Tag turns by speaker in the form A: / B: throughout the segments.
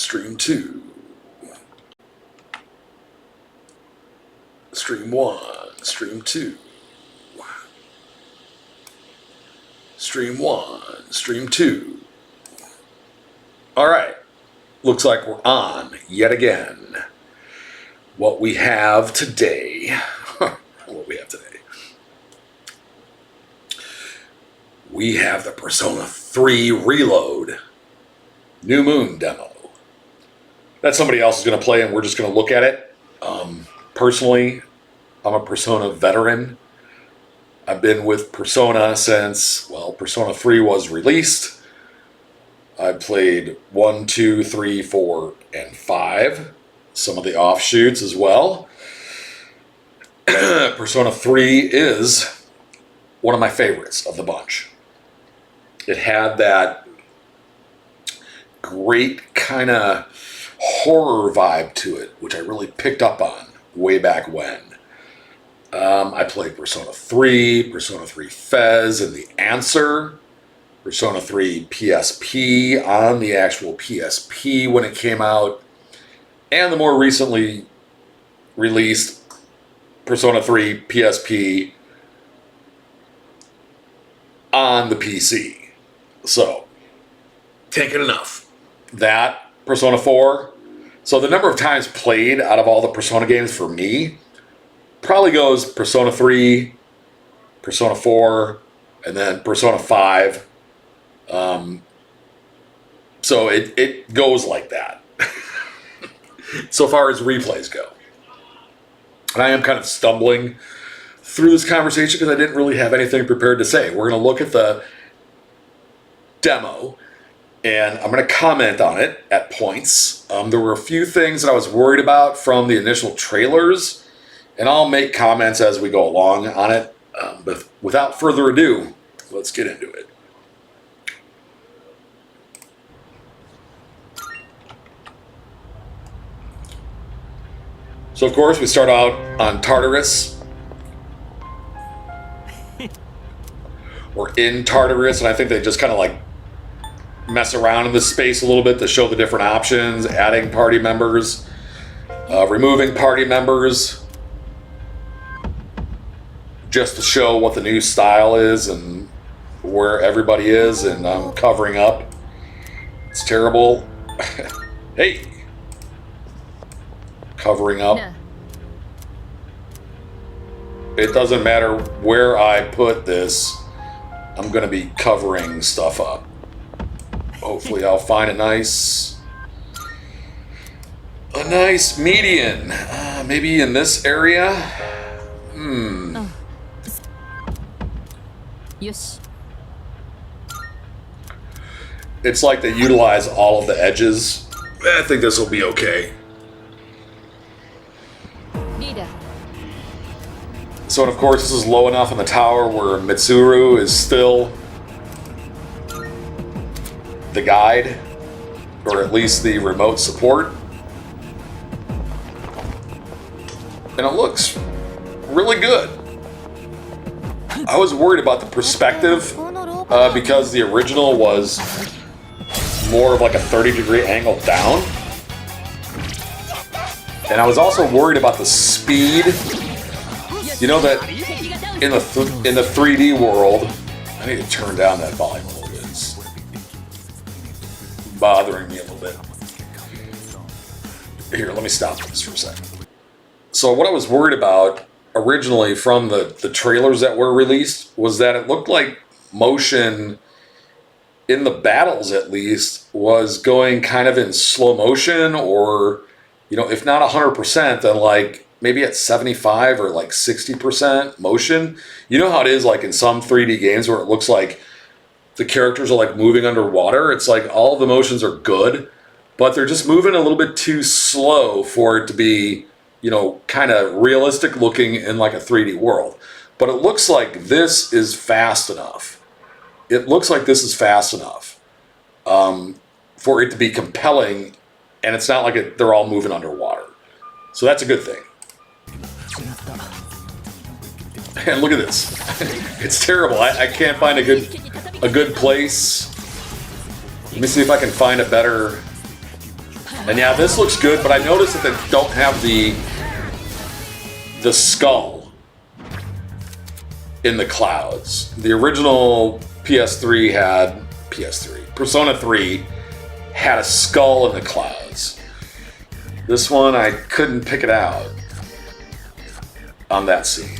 A: Stream 2. Stream 1. Stream 2. Stream 1. Stream 2. Alright. Looks like we're on yet again. What we have today. We have the Persona 3 Reload New Moon demo. That somebody else is going to play and we're just going to look at it. Personally, I'm a Persona veteran. I've been with Persona since, well, Persona 3 was released. I played 1, 2, 3, 4, and 5. Some of the offshoots as well. Persona 3 is one of my favorites of the bunch. It had that great kind of horror vibe to it, which I really picked up on way back when. I played Persona 3, Persona 3 Fez, and The Answer, Persona 3 PSP on the actual PSP when it came out, and the more recently released Persona 3 PSP on the PC. So, can't get enough. That, Persona 4. So the number of times played out of all the Persona games for me probably goes Persona 3, Persona 4, and then Persona 5. So it goes like that. So far as replays go. And I am kind of stumbling through this conversation because I didn't really have anything prepared to say. We're going to look at the demo, and I'm going to comment on it at points. There were a few things that I was worried about from the initial trailers, and I'll make comments as we go along on it. But without further ado, let's get into it. So of course we start out on Tartarus. We're in Tartarus, and I think they just kind of like mess around in this space a little bit to show the different options, adding party members, removing party members, just to show what the new style is and where everybody is, and I'm covering up. It's terrible. Hey! Covering up. It doesn't matter where I put this, I'm going to be covering stuff up. Hopefully I'll find a nice median. Maybe in this area?
B: Yes.
A: It's like they utilize all of the edges. I think this will be okay. So, and of course, this is low enough in the tower where Mitsuru is still the guide, or at least the remote support. And it looks really good. I was worried about the perspective because the original was more of like a 30-degree angle down. And I was also worried about the speed. You know that in the 3D world, I need to turn down that volume a little bit. It's bothering me a little bit. Here, let me stop this for a second. So what I was worried about originally from the trailers that were released was that it looked like motion in the battles, at least, was going kind of in slow motion, or, you know, if not 100%, then like maybe at 75 or like 60% motion. You know how it is like in some 3D games where it looks like the characters are like moving underwater? It's like all of the motions are good, but they're just moving a little bit too slow for it to be, you know, kind of realistic looking in like a 3D world. But it looks like this is fast enough. It looks like this is fast enough for it to be compelling, and it's not like they're all moving underwater. So that's a good thing. And look at this. It's terrible. I can't find a good place. Let me see if I can find a better And yeah, this looks good, but I noticed that they don't have the skull in the clouds. The original Persona 3 had a skull in the clouds. This one, I couldn't pick it out on that scene.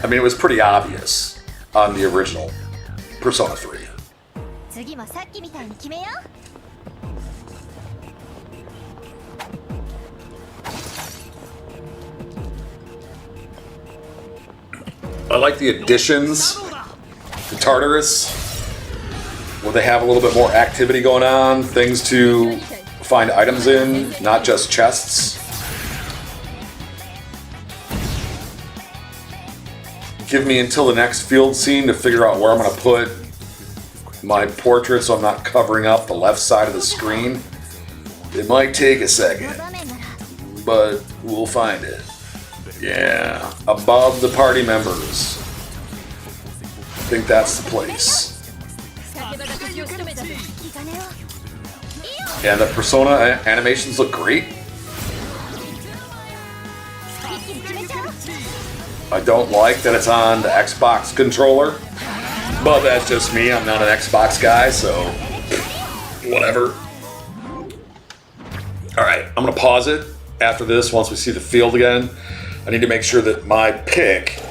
A: I mean, it was pretty obvious on the original Persona 3. I like the additions to Tartarus, where they have a little bit more activity going on, things to find items in, not just chests. Give me until the next field scene to figure out where I'm going to put my portrait so I'm not covering up the left side of the screen. It might take a second, but we'll find it. Yeah, above the party members. I think that's the place. And the Persona animations look great. I don't like that it's on the Xbox controller, but that's just me. I'm not an Xbox guy, so whatever. Alright, I'm going to pause it after this once we see the field again. I need to make sure that my pick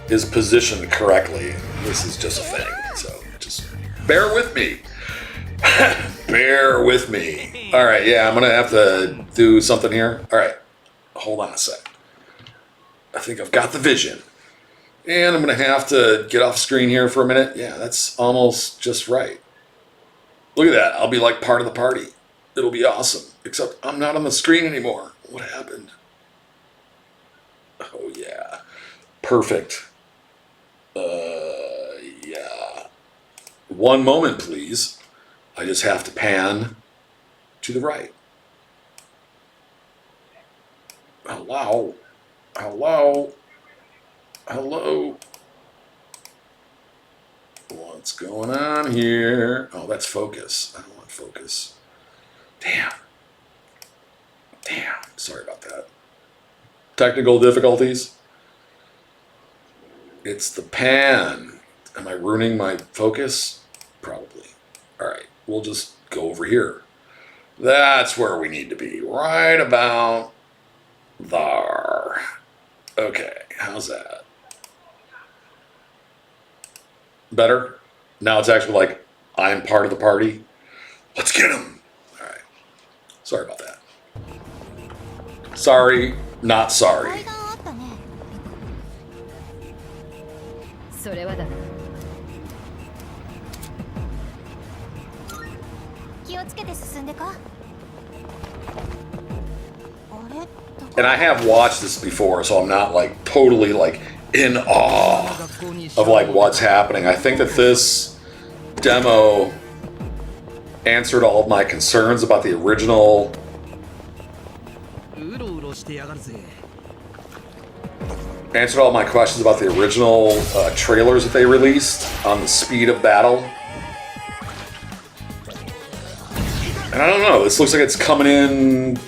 A: is positioned correctly. This is just a thing, so just bear with me. Bear with me. All right, yeah, I'm going to have to do something here. All right, hold on a sec. I think I've got the vision. And I'm going to have to get off screen here for a minute. Yeah, that's almost just right. Look at that. I'll be like part of the party. It'll be awesome. Except I'm not on the screen anymore. What happened? Oh, yeah. Perfect. Yeah. One moment, please. I just have to pan to the right. Hello. Hello. Hello. What's going on here? Oh, that's focus. I don't want focus. Damn. Damn. Sorry about that. Technical difficulties. It's the pan. Am I ruining my focus? Probably. All right. We'll just go over here. That's where we need to be. Right about there. Okay. How's that? Better? Now it's actually like I'm part of the party. Let's get him. All right. Sorry about that. Sorry, not sorry. And I have watched this before, so I'm not like totally like in awe of like what's happening. I think that this demo answered all of my concerns about the original. Answered all my questions about the original trailers that they released on the speed of battle. And I don't know, this looks like it's coming in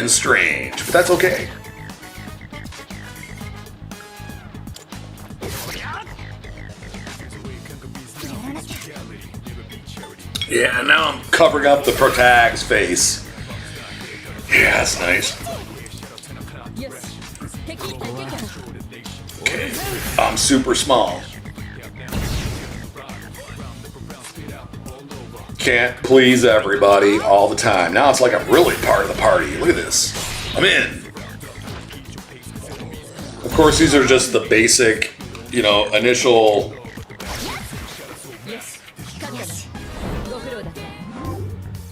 A: strange, but that's okay. Yeah, now I'm covering up the protag's face. Yeah, that's nice. Okay, I'm super small. Can't please everybody all the time. Now it's like I'm really part of the party. Look at this. I'm in. Of course, these are just the basic, you know, initial.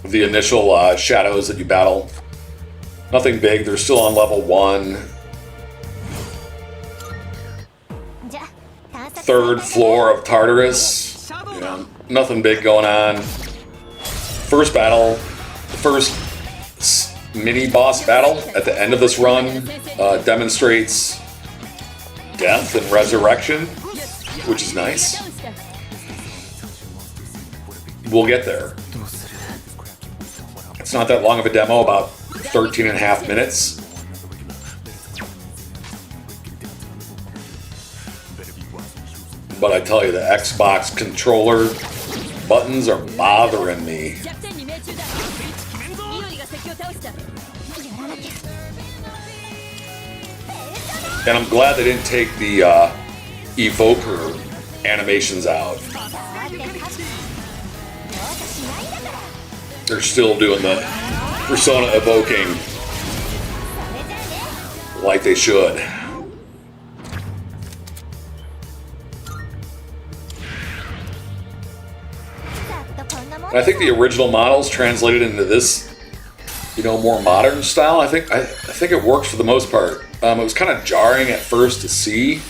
A: The initial shadows that you battle. Nothing big. They're still on level 1. Third floor of Tartarus. You know, nothing big going on. First battle, the first mini boss battle at the end of this run demonstrates death and resurrection, which is nice. we'll get there. It's not that long of a demo, about 13 and a half minutes. But I tell you, the Xbox controller buttons are bothering me. And I'm glad they didn't take the evoker animations out. They're still doing the persona evoking like they should. And I think the original models translated into this, more modern style. I think it works for the most part. It was kind of jarring at first to see,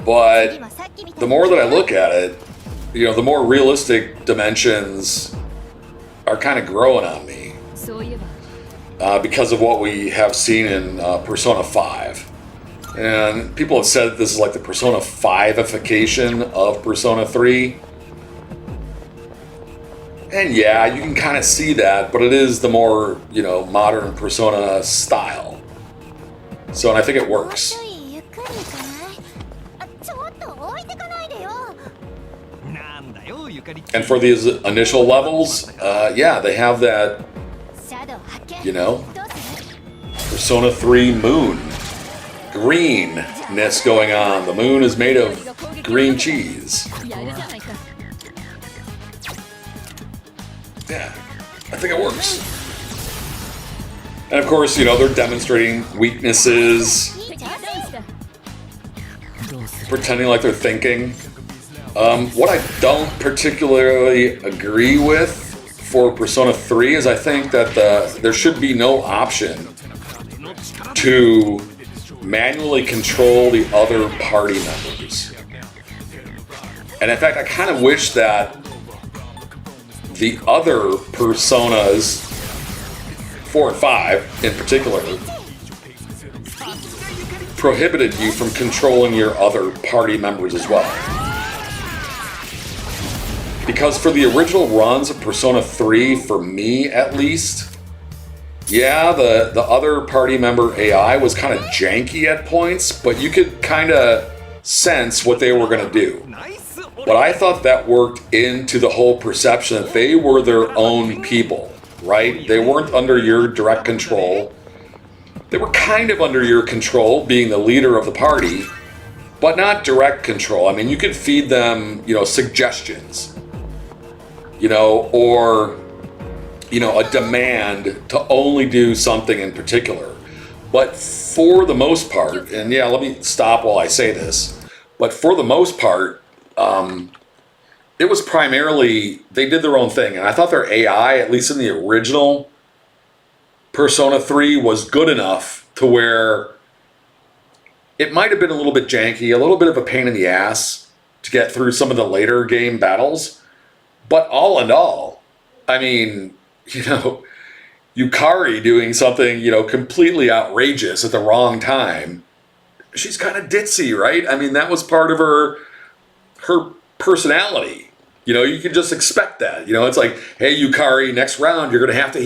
A: but the more that I look at it, the more realistic dimensions are kind of growing on me because of what we have seen in Persona 5. And people have said that this is like the Persona 5ification of Persona 3. And yeah, you can kind of see that, but it is the more, modern Persona style. So, and I think it works. And for these initial levels, yeah, they have that, Persona 3 moon. Greenness going on. The moon is made of green cheese. Yeah, I think it works. And of course, they're demonstrating weaknesses, pretending like they're thinking. What I don't particularly agree with for Persona 3 is I think that there should be no option to manually control the other party members. And in fact, I kind of wish that the other Personas, 4 and 5 in particular, prohibited you from controlling your other party members as well. Because for the original runs of Persona 3, for me at least, yeah, the other party member AI was kind of janky at points, but you could kind of sense what they were going to do. But I thought that worked into the whole perception that they were their own people, right? They weren't under your direct control. They were kind of under your control, being the leader of the party, but not direct control. I mean, you could feed them, suggestions, or, a demand to only do something in particular. But for the most part, and yeah, let me stop while I say this, but for the most part, it was primarily, they did their own thing. And I thought their AI, at least in the original Persona 3, was good enough to where it might have been a little bit janky, a little bit of a pain in the ass to get through some of the later game battles. But all in all, I mean, Yukari doing something, completely outrageous at the wrong time. She's kind of ditzy, right? I mean, that was part of her personality. You can just expect that. It's like, hey, Yukari, next round, you're going to have to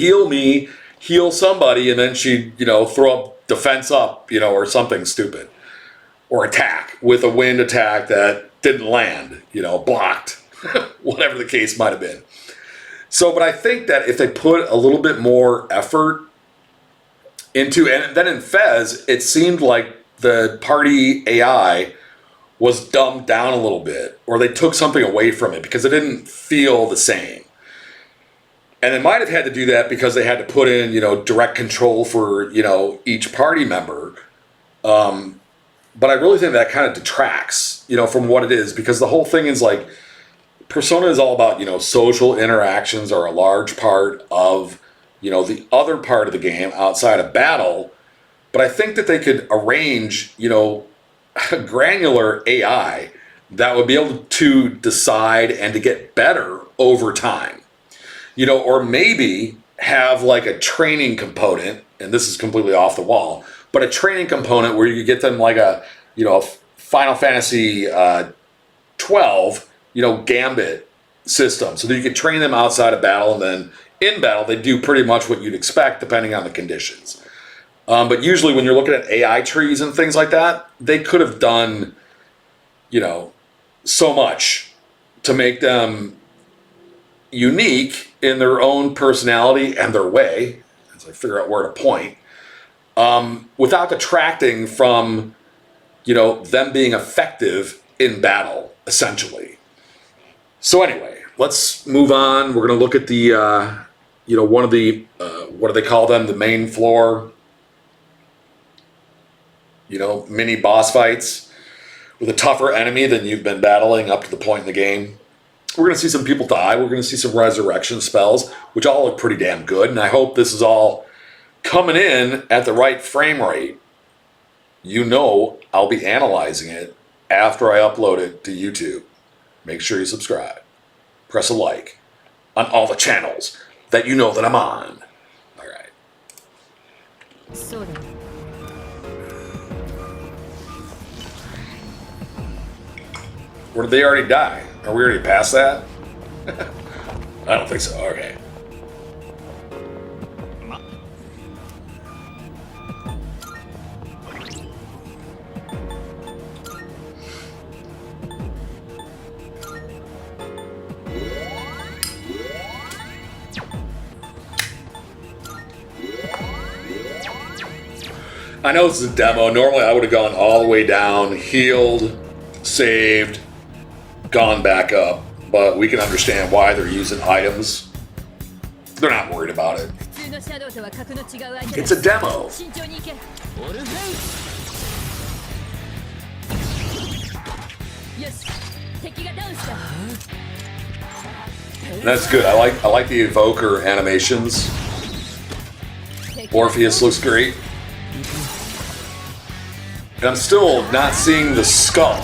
A: heal somebody, and then she'd, throw up defense up, or something stupid. Or attack with a wind attack that didn't land, blocked, whatever the case might have been. So, but I think that if they put a little bit more effort into, and then in Fez, it seemed like the party AI was dumbed down a little bit, or they took something away from it because it didn't feel the same. And they might have had to do that because they had to put in, direct control for, each party member. But I really think that kind of detracts, from what it is, because the whole thing is like, Persona is all about, social interactions are a large part of, the other part of the game outside of battle. But I think that they could arrange, a granular AI that would be able to decide and to get better over time, or maybe have like a training component, and this is completely off the wall, but a training component where you get them like a, Final Fantasy 12, Gambit system so that you can train them outside of battle, and then in battle they do pretty much what you'd expect depending on the conditions. But usually when you're looking at AI trees and things like that, they could have done, you know, so much to make them unique in their own personality and their way, as I figure out where to point, without detracting from, you know, them being effective in battle, essentially. So anyway, let's move on. We're going to look at the, you know, one of the, what do they call them? The main floor, you know, mini boss fights with a tougher enemy than you've been battling up to the point in the game. We're going to see some people die. We're going to see some resurrection spells, which all look pretty damn good. And I hope this is all coming in at the right frame rate. You know, I'll be analyzing it after I upload it to YouTube. Make sure you subscribe. Press a like on all the channels that you know that I'm on. All right. Or did they already die? Are we already past that? I don't think so. Okay. I know this is a demo. Normally I would have gone all the way down, healed, saved, gone back up, but we can understand why they're using items. They're not worried about it. It's a demo. That's good. I like the evoker animations. Orpheus looks great. And I'm still not seeing the skull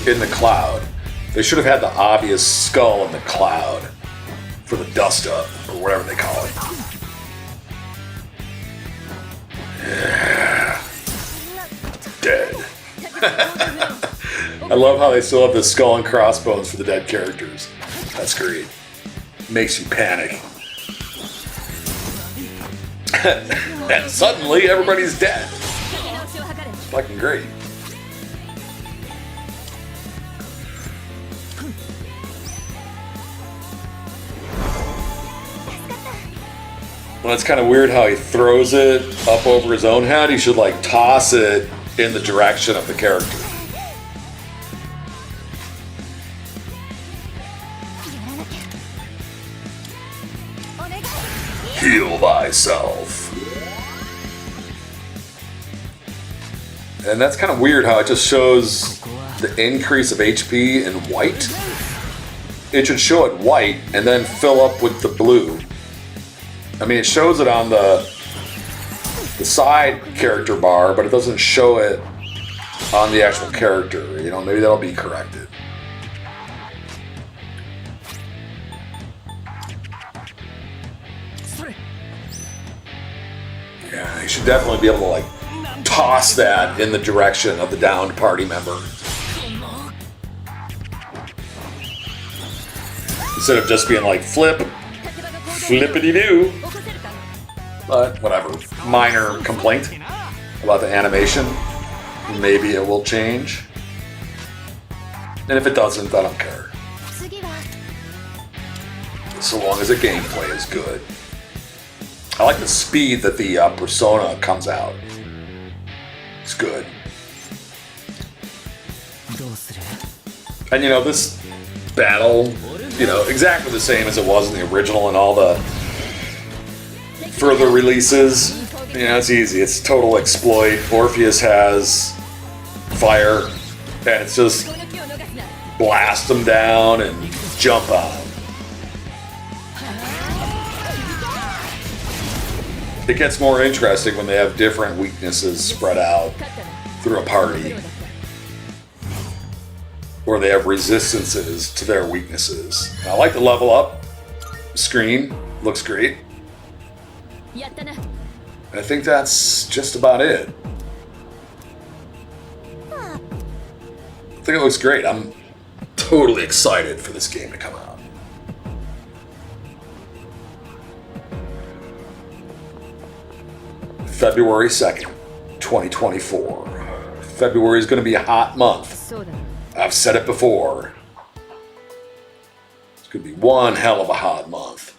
A: in the cloud. They should have had the obvious skull in the cloud for the dust up, or whatever they call it. Yeah. Dead. I love how they still have the skull and crossbones for the dead characters. That's great. Makes you panic. And suddenly everybody's dead. Fucking great. Well, it's kind of weird how he throws it up over his own head. He should like toss it in the direction of the character. Heal thyself. And that's kind of weird how it just shows the increase of HP in white. It should show it white and then fill up with the blue. I mean, it shows it on the side character bar, but it doesn't show it on the actual character. You know, maybe that'll be corrected. Yeah, you should definitely be able to like toss that in the direction of the downed party member. Instead of just being like flippity-doo. But whatever. Minor complaint about the animation. Maybe it will change. And if it doesn't, I don't care. So long as the gameplay is good. I like the speed that the persona comes out. It's good. And you know, this battle, you know, exactly the same as it was in the original and all the further releases. You know, it's easy. It's total exploit. Orpheus has fire, and it's just blast them down and jump on them. It gets more interesting when they have different weaknesses spread out through a party. Or they have resistances to their weaknesses. I like the level up screen. Looks great. I think that's just about it. I think it looks great. I'm totally excited for this game to come out. February 2nd, 2024. February is going to be a hot month. I've said it before. It's going to be one hell of a hot month.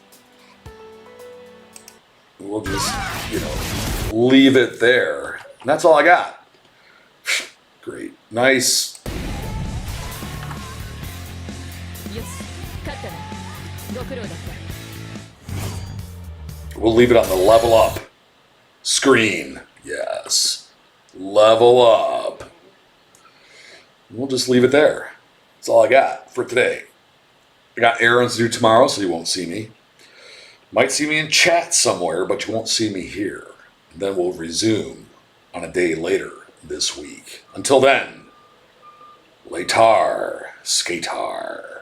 A: We'll just, leave it there. And that's all I got. Great. Nice. We'll leave it on the level up screen. Yes. Level up. We'll just leave it there. That's all I got for today. I got errands to do tomorrow, so you won't see me. Might see me in chat somewhere, but you won't see me here. And then we'll resume on a day later this week. Until then, later, skater.